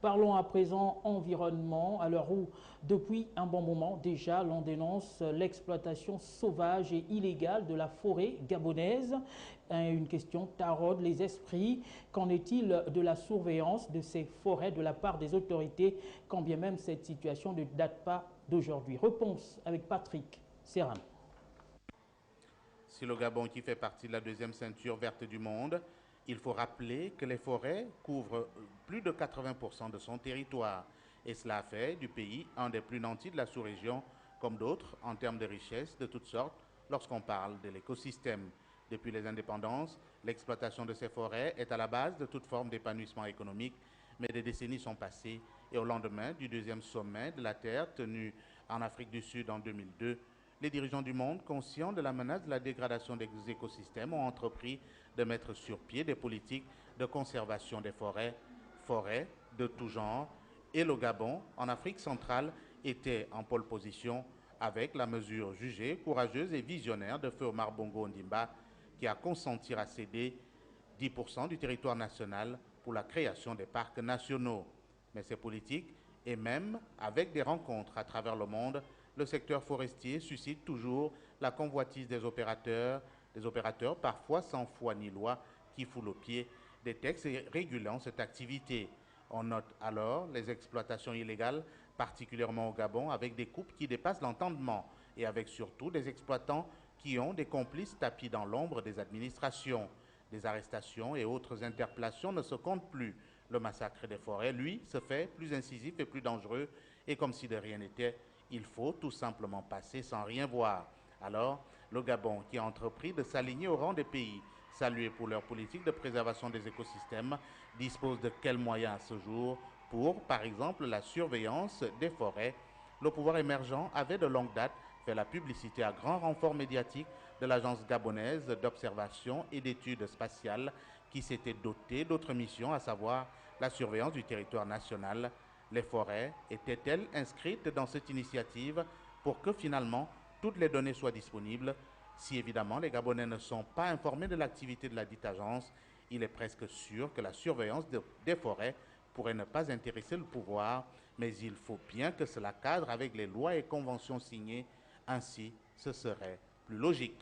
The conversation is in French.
Parlons à présent environnement, à l'heure où, depuis un bon moment déjà, l'on dénonce l'exploitation sauvage et illégale de la forêt gabonaise. Une question taraude les esprits. Qu'en est-il de la surveillance de ces forêts de la part des autorités, quand bien même cette situation ne date pas d'aujourd'hui? Réponse avec Patrick Serran. Si le Gabon, qui fait partie de la deuxième ceinture verte du monde, il faut rappeler que les forêts couvrent plus de 80% de son territoire. Et cela fait du pays un des plus nantis de la sous-région, comme d'autres, en termes de richesses de toutes sortes, lorsqu'on parle de l'écosystème. Depuis les indépendances, l'exploitation de ces forêts est à la base de toute forme d'épanouissement économique, mais des décennies sont passées et au lendemain du deuxième sommet de la Terre tenu en Afrique du Sud en 2002, les dirigeants du monde, conscients de la menace de la dégradation des écosystèmes, ont entrepris de mettre sur pied des politiques de conservation des forêts de tout genre. Et le Gabon, en Afrique centrale, était en pole position avec la mesure jugée courageuse et visionnaire de feu Omar Bongo Ondimba, qui a consenti à céder 10% du territoire national pour la création des parcs nationaux. Mais ces politiques, et même avec des rencontres à travers le monde, le secteur forestier suscite toujours la convoitise des opérateurs parfois sans foi ni loi, qui foulent aux pieds des textes régulant cette activité. On note alors les exploitations illégales, particulièrement au Gabon, avec des coupes qui dépassent l'entendement et avec surtout des exploitants qui ont des complices tapis dans l'ombre des administrations. Des arrestations et autres interpellations ne se comptent plus. Le massacre des forêts, lui, se fait plus incisif et plus dangereux, et comme si de rien n'était, il faut tout simplement passer sans rien voir. Alors, le Gabon, qui a entrepris de s'aligner au rang des pays salués pour leur politique de préservation des écosystèmes, dispose de quels moyens à ce jour pour, par exemple, la surveillance des forêts? Le pouvoir émergent avait de longue date fait la publicité à grand renfort médiatique de l'agence gabonaise d'observation et d'études spatiales qui s'était dotée d'autres missions, à savoir la surveillance du territoire national. Les forêts étaient-elles inscrites dans cette initiative pour que finalement toutes les données soient disponibles? Si évidemment les Gabonais ne sont pas informés de l'activité de la dite agence, il est presque sûr que la surveillance des forêts pourrait ne pas intéresser le pouvoir, mais il faut bien que cela cadre avec les lois et conventions signées. Ainsi, ce serait plus logique.